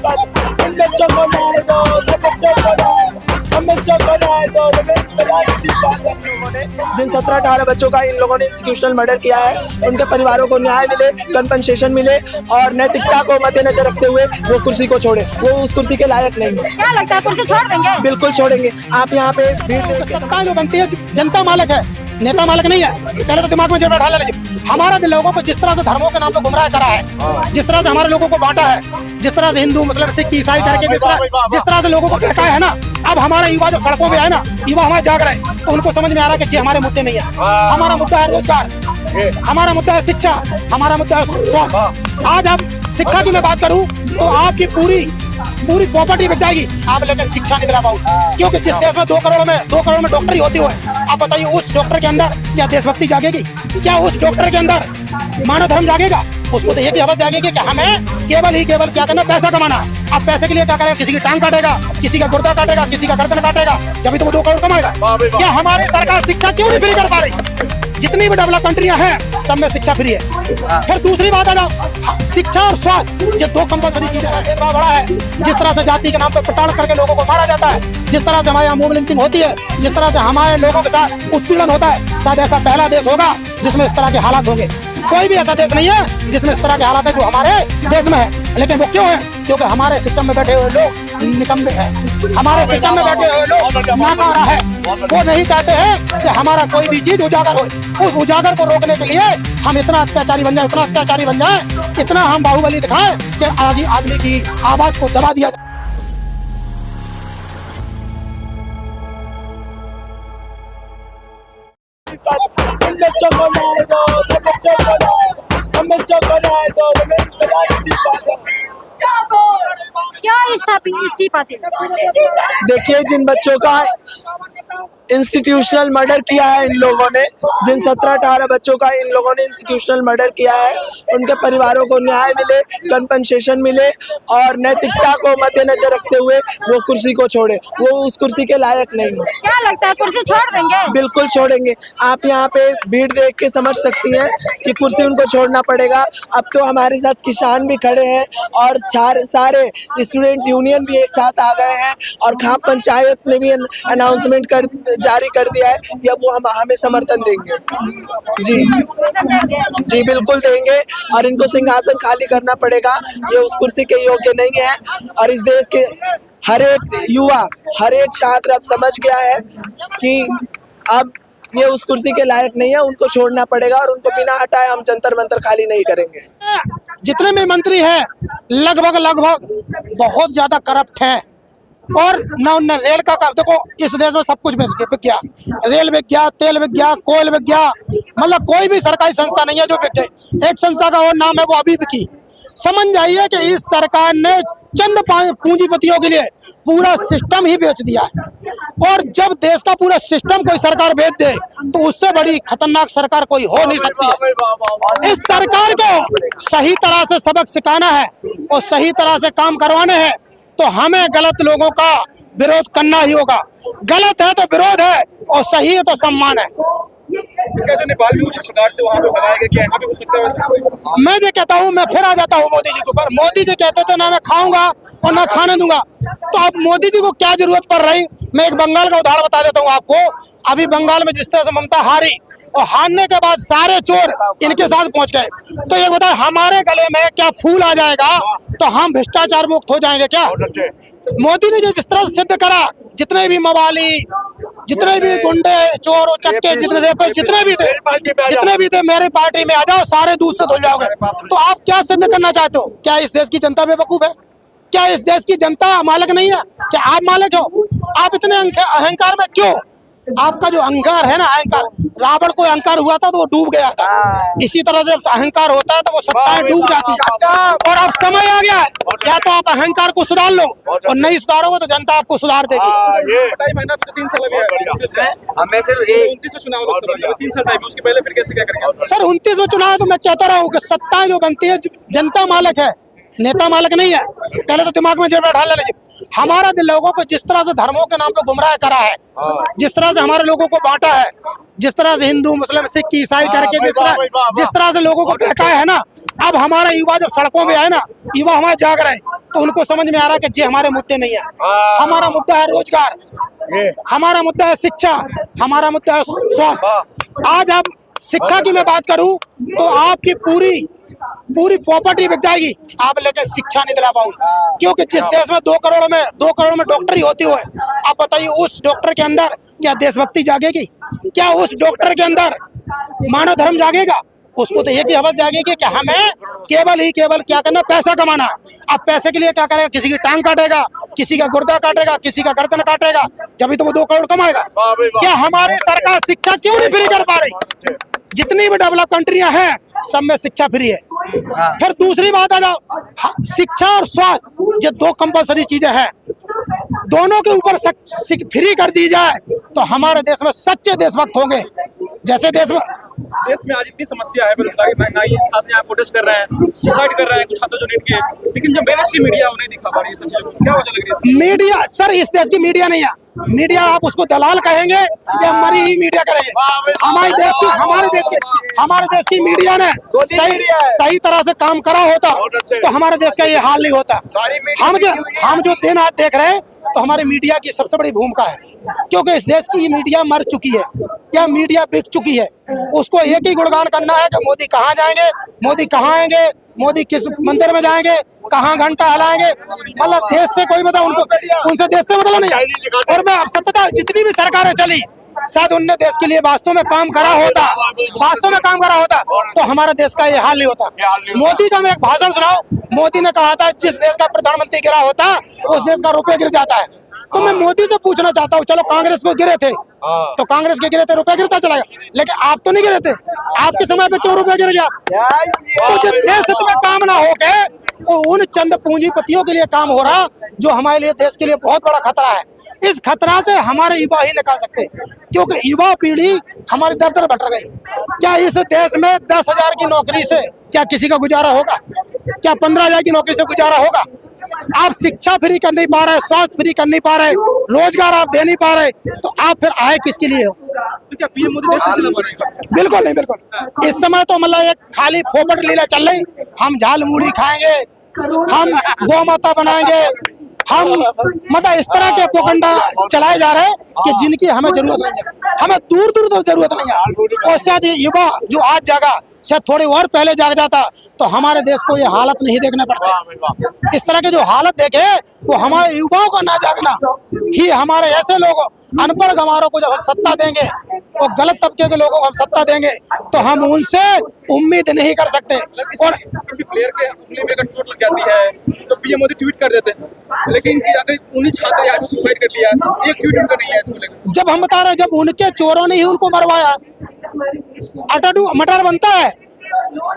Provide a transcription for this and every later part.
इन बच्चों को न्याय दो, सब बच्चों को न्याय दो, हम बच्चों को न्याय दो। जिन 17-18 बच्चों का इन लोगों ने इंस्टीट्यूशनल मर्डर किया है, उनके परिवारों को न्याय मिले, कंपनसेशन मिले और नैतिकता को मद्देनजर रखते हुए वो कुर्सी को छोड़े। वो उस कुर्सी के लायक नहीं है। क्या लगता है कुर्सी छोड़ देंगे? बिल्कुल छोड़ेंगे। आप यहाँ पे भीड़ सत्ता जो बनती है जनता मालिक है, नेता मालिक नहीं है। पहले तो दिमाग में जरूर बैठा लीजिए। हमारा लोगों को जिस तरह से धर्मों के नाम पर गुमराह करा है, जिस तरह से हमारे लोगों को बांटा है, जिस तरह से हिंदू मुस्लिम सिख ईसाई करके जिस तरह से लोगों को बहकाया है ना, अब हमारा युवा जब सड़कों पे आए ना, युवा हमारे जाग रहे हैं, तो उनको समझ में आ रहा है कि हमारे मुद्दे नहीं है। हमारा मुद्दा है रोजगार, हमारा मुद्दा है शिक्षा, हमारा मुद्दा है स्वास्थ्य। आज आप शिक्षा की मैं बात करूं तो आपकी पूरी प्रॉपर्टी बिक जाएगी, आप लेकिन शिक्षा नहीं दिला पाओ। क्योंकि जिस देश में 2 करोड़ में डॉक्टरी होती है, आप बताइए उस डॉक्टर के अंदर क्या देशभक्ति जागेगी? क्या उस डॉक्टर के अंदर मानव धर्म जागेगा? उसको तो ये आवाज जागेगी कि हमें केवल क्या करना, पैसा कमाना। अब पैसे के लिए क्या करेगा? किसी की टांग काटेगा, किसी का गुर्दा काटेगा, किसी का गर्दन काटेगा, जब तो वो 2 करोड़ कमाएगा। क्या हमारी सरकार शिक्षा क्यों नहीं फ्री कर पा रही? जितनी भी डेवलप कंट्रियां हैं सब में शिक्षा फ्री है। फिर दूसरी बात है ना, शिक्षा और स्वास्थ्य, ये 2 कंपलसरी चीजें हैं। एक बड़ा है जिस तरह से जाति के नाम पर प्रताड़ित करके लोगों को मारा जाता है, जिस तरह से हमारे यहाँ मॉब लिंचिंग होती है, जिस तरह से हमारे लोगों के साथ उत्पीड़न होता है, शायद ऐसा पहला देश होगा जिसमें इस तरह के हालात होंगे। कोई भी ऐसा देश नहीं है जिसमें इस तरह के हालात है जो हमारे देश में है। लेकिन वो क्यों है? क्योंकि हमारे सिस्टम में बैठे हुए लोग निकम्मे हैं, हमारे सिस्टम में बैठे हुए लोग नाकारा है। वो नहीं चाहते हैं कि हमारा कोई भी चीज उजागर हो। उस उजागर को रोकने के लिए हम इतना अत्याचारी बन जाए, इतना हम बाहुबली दिखाएं कि आदमी की आवाज को दबा दिया जाए। इन बच्चों को न्याय दो, सब बच्चों को न्याय दो, हम बच्चों को न्याय दो। क्या इस्तीफा दे? देखिए, जिन बच्चों का इंस्टीट्यूशनल मर्डर किया है इन लोगों ने, जिन 17-18 बच्चों का इन लोगों ने इंस्टीट्यूशनल मर्डर किया है, उनके परिवारों को न्याय मिले, कंपनसेशन मिले और नैतिकता को मद्देनजर रखते हुए वो कुर्सी को छोड़े। वो उस कुर्सी के लायक नहीं है। क्या लगता है कुर्सी छोड़ देंगे? बिल्कुल छोड़ेंगे। आप यहाँ पे भीड़ देख के समझ सकती हैं कि कुर्सी उनको छोड़ना पड़ेगा। अब तो हमारे साथ किसान भी खड़े हैं और सारे स्टूडेंट यूनियन भी एक साथ आ गए हैं और खाप पंचायत ने भी अनाउंसमेंट जारी कर दिया है कि अब वो हमें समर्थन देंगे। जी बिल्कुल देंगे और इनको सिंहासन खाली करना पड़ेगा। ये उस कुर्सी के योग्य नहीं है और इस देश के हर एक युवा, हर एक छात्र अब समझ गया है कि अब ये उस कुर्सी के लायक नहीं है। उनको छोड़ना पड़ेगा और उनको बिना हटाए हम जंतर मंतर खाली नहीं करेंगे। जितने भी मंत्री हैं लगभग बहुत ज्यादा करप्ट हैं और न रेल का काम। देखो इस देश में सब कुछ बिक गया, रेल बिक गया, तेल बिक गया, कोयल बिक गया, मतलब कोई भी सरकारी संस्था नहीं है जो बिक गई। एक संस्था का और नाम है वो अभी बिकी। समझ जाइए कि इस सरकार ने चंद पूंजीपतियों के लिए पूरा सिस्टम ही बेच दिया है। और जब देश का पूरा सिस्टम कोई सरकार बेच दे तो उससे बड़ी खतरनाक सरकार कोई हो नहीं सकती है। इस सरकार को सही तरह से सबक सिखाना है और सही तरह से काम करवाने हैं तो हमें गलत लोगों का विरोध करना ही होगा। गलत है तो विरोध है और सही है तो सम्मान है। जो नेपाल में जिस प्रकार से वहाँ पे बनाया गया, क्या यहाँ पे हो सकता है वैसे? मैं जो कहता हूँ, मैं फिर आ जाता हूँ मोदी जी के ऊपर। मोदी जी कहते थे ना मैं खाऊंगा और ना खाने दूंगा, तो अब मोदी जी को क्या जरूरत पड़ रही? मैं एक बंगाल का उदाहरण बता देता हूँ आपको। अभी बंगाल में जिस तरह से ममता हारी और हारने के बाद सारे चोर इनके साथ पहुंच गए, तो ये बताए हमारे गले में क्या फूल आ जाएगा तो हम भ्रष्टाचार मुक्त हो जाएंगे क्या? मोदी ने जिस तरह सिद्ध करा, जितने भी मवाली, जितने भी गुंडे, चोर और चक्के, जितने भी थे मेरी पार्टी में आ जाओ, सारे दूध से धुल जाओगे। तो आप क्या सिद्ध करना चाहते हो? क्या इस देश की जनता बेवकूफ है? क्या इस देश की जनता मालिक नहीं है? क्या आप मालिक हो? आप इतने अहंकार में क्यों? आपका जो अहंकार है ना, अहंकार, रावण को अहंकार हुआ था तो वो डूब गया था। इसी तरह जब अहंकार होता है तो वो सत्ताएं डूब जाती है। और अब समय आ गया है, या तो आप अहंकार को सुधार लो और नहीं सुधारोगे तो जनता आपको सुधार देगी। महीना तो 3 साल हमें सिर्फ 29 में चुनाव, 3 साल टाइम, उसके पहले फिर कैसे क्या करेंगे? सर 29 में चुनाव तो मैं कहता रहा हूँ कि सत्ताएं जो बनती है जनता मालिक है, नेता मालिक नहीं है। पहले तो दिमाग में जेब डाल लीजिए। हमारा लोगों को जिस तरह से धर्मों के नाम पे गुमराह करा है, जिस तरह से हमारे लोगों को बांटा है, जिस तरह से हिंदू मुस्लिम सिख ईसाई करके जिस तरह से लोगों को बहकाया है ना, अब हमारा युवा जब सड़कों पे आए ना, युवा हमारे जाग रहे हैं, तो उनको समझ में आ रहा है कि ये हमारे मुद्दे नहीं है। हमारा मुद्दा है रोजगार, हमारा मुद्दा है शिक्षा, हमारा मुद्दा है स्वास्थ्य। आज आप शिक्षा की मैं बात करूं तो आपकी पूरी प्रॉपर्टी बिक जाएगी, आप लेके शिक्षा नहीं दिला पाओगे। क्योंकि जिस देश में 2 करोड़ में डॉक्टरी होती हो, आप बताइए उस डॉक्टर के अंदर क्या देशभक्ति जागेगी? क्या उस डॉक्टर के अंदर मानव धर्म जागेगा? उसको तो एक ही हवस जागेगी कि हमें केवल क्या करना, पैसा कमाना। अब पैसे के लिए क्या करेगा? किसी की टांग काटेगा, किसी का गुर्दा काटेगा, किसी का गर्दन काटेगा, जब तो वो 2 करोड़ कमाएगा। क्या हमारी सरकार शिक्षा क्यों नहीं फ्री कर पा रही? जितनी भी डेवलप कंट्रियां हैं सब में शिक्षा फ्री है। फिर दूसरी बात आ जाओ, शिक्षा और स्वास्थ्य ये 2 कंपलसरी चीजें हैं, दोनों के ऊपर फ्री कर दी जाए तो हमारे देश में सच्चे देशभक्त होंगे। जैसे देश में आज इतनी समस्या है, बेरोजगारी, महंगाई, छात्र यहाँ प्रोटेस्ट कर रहे हैं, सुसाइड कर रहे हैं कुछ छात्र जो नीट के, लेकिन जब मेन स्ट्रीम मीडिया उन्हें दिखा पा रही है सब चीजों को, क्या वजह लग रही है? मीडिया सर, इस देश की मीडिया नहीं है। मीडिया आप उसको दलाल कहेंगे या मरी ही मीडिया करेंगे? हमारे देश की मीडिया ने सही तरह से काम करा होता तो हमारे देश का ये हाल नहीं होता। हम जो दिन आज देख रहे हैं तो हमारी मीडिया की सबसे बड़ी भूमिका है, क्योंकि इस देश की मीडिया मर चुकी है या मीडिया बिक चुकी है। उसको एक ही गुणगान करना है कि मोदी कहाँ जाएंगे, मोदी कहाँ आएंगे, मोदी किस मंदिर में जाएंगे, कहाँ घंटा हिलाएंगे। मतलब देश से कोई मतलब उनसे देश से मतलब नहीं। और मैं सत्यता जितनी भी सरकारें चली, शायद उनने देश के लिए वास्तव में काम करा होता तो हमारे देश का ये हाल नहीं होता। मोदी का मैं एक भाषण सुनाऊं, मोदी ने कहा था जिस देश का प्रधानमंत्री गिरा होता उस देश का रुपये गिर जाता है। तो मैं मोदी से पूछना चाहता हूँ, चलो कांग्रेस को गिरे थे तो कांग्रेस के गिरे थे, रुपया गिरता चला गया, लेकिन आप तो नहीं गिरे थे। आपके समय पे क्यों रुपया गिर गया? तो जो देश में काम ना हो गए वो उन चंद पूंजीपतियों के लिए काम हो रहा जो हमारे लिए देश के लिए बहुत बड़ा खतरा है। इस खतरा से हमारे युवा ही निकाल सकते, क्योंकि युवा पीढ़ी हमारी दर बट गई। क्या इस देश में 10,000 की नौकरी से क्या किसी का गुजारा होगा? क्या 15,000 की नौकरी से गुजारा होगा? आप शिक्षा फ्री कर नहीं पा रहे, स्वास्थ्य फ्री कर नहीं पा रहे, रोजगार आप दे नहीं पा रहे, तो आप फिर आए किसके लिए हो? तो क्या पीएम मोदी देश नहीं चला पा रहे? बिल्कुल नहीं, बिल्कुल। इस समय तो मतलब एक खाली फोपट लीला चल रही। हम झाल मूढ़ी खाएंगे, हम गौ माता बनाएंगे, हम मतलब इस तरह के प्रोपेगेंडा चलाए जा रहे हैं कि जिनकी हमें जरूरत नहीं है। हमें दूर तक जरूरत नहीं है। और शायद युवा जो आज जागा, शायद थोड़ी और पहले जाग जाता तो हमारे देश को ये हालत नहीं देखने पड़ते। इस तरह के जो हालत देखे वो हमारे युवाओं का ना जागना ही, हमारे ऐसे लोगों अनपढ़ गंवारों को जब हम सत्ता देंगे और गलत तबके के लोगों को हम सत्ता देंगे तो हम उनसे उम्मीद नहीं कर सकते। और किसी प्लेयर के उंगली में अगर चोट लग जाती है तो पीएम मोदी ट्वीट कर देते हैं, लेकिन अगर उन्हीं छात्र या सुसाइड कर लिया, एक ट्वीट उनका नहीं है इसको लेकर। जब हम बता रहे हैं जब उनके चोरों ने ही उनको मरवाया, अटाटू मटर बनता है,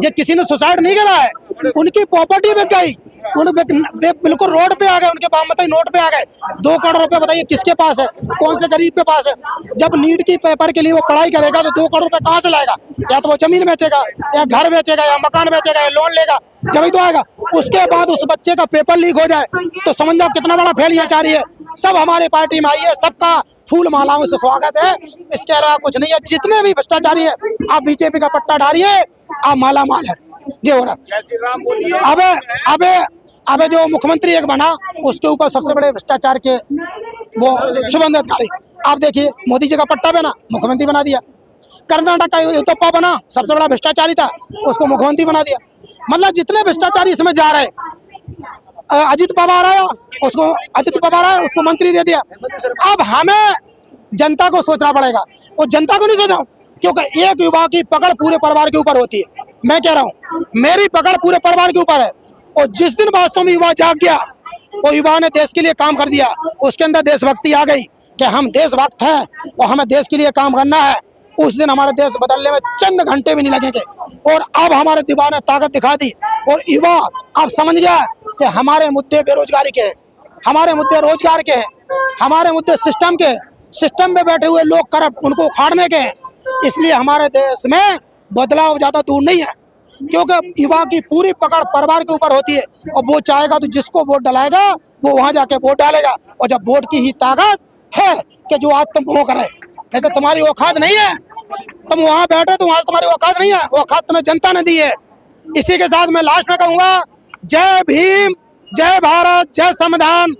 जो किसी ने सुसाइड नहीं करा है, उनकी प्रॉपर्टी बिक गई, बिल्कुल रोड पे आ गए, उनके बामती नोट पे आ गए। 2 करोड़ रुपए बताइए किसके पास है, कौन से गरीब के पास है? जब नीट की पेपर के लिए वो पढ़ाई करेगा तो 2 करोड़ रुपए कहाँ से लाएगा? या तो वो जमीन बेचेगा, या घर बेचेगा, या मकान बेचेगा, या लोन लेगा, जब तो आएगा। उसके बाद उस बच्चे का पेपर लीक हो जाए तो समझ जाओ कितना बड़ा फेलियाचारी है। सब हमारी पार्टी में आई है, सबका फूल मालाओं से स्वागत है, इसके अलावा कुछ नहीं है। जितने भी भ्रष्टाचारी है आप बीजेपी का पट्टा डालिए, आप माला माल है। ये हो रहा। अबे जो मुख्यमंत्री एक बना उसके ऊपर सबसे बड़े भ्रष्टाचार के वो शुभेंदु अधिकारी, आप देखिए मोदी जी का पट्टा बना, मुख्यमंत्री बना दिया। कर्नाटक का युद्धप्पा बना, सबसे बड़ा भ्रष्टाचारी था, उसको मुख्यमंत्री बना दिया। मतलब जितने भ्रष्टाचारी इसमें जा रहे, अजित पवार आया उसको मंत्री दे दिया। अब हमें जनता को सोचना पड़ेगा, और जनता को नहीं सोचा, क्योंकि एक युवा की पकड़ पूरे परिवार के ऊपर होती है। मैं कह रहा हूँ मेरी पकड़ पूरे परिवार के ऊपर है, और जिस दिन वास्तव में युवा जाग गया और युवा ने देश के लिए काम कर दिया, उसके अंदर देशभक्ति आ गई कि हम देशभक्त हैं और हमें देश के लिए काम करना है, उस दिन हमारे देश बदलने में चंद घंटे भी नहीं लगेंगे। और अब हमारे युवा ने ताकत दिखा दी, और युवा अब समझ गया कि हमारे मुद्दे बेरोजगारी के हैं, हमारे मुद्दे रोजगार के हैं, हमारे मुद्दे सिस्टम के, सिस्टम में बैठे हुए लोग करप्ट, उनको उखाड़ने के हैं। इसलिए हमारे देश में बदलाव ज्यादा दूर नहीं है। क्योंकि युवा की पूरी पकड़ परिवार के ऊपर होती है और वो चाहेगा तो जिसको वोट डलाएगा वो वहां जाके वोट डालेगा। और जब वोट की ही ताकत है कि जो आज तुम वो करे, नहीं तो तुम्हारी औकात नहीं है, तुम वहां बैठे तो वहां तुम्हारी औकात नहीं है, औकात तुम्हें जनता ने दी है। इसी के साथ मैं लास्ट में कहूंगा, जय भीम, जय भारत, जय संविधान।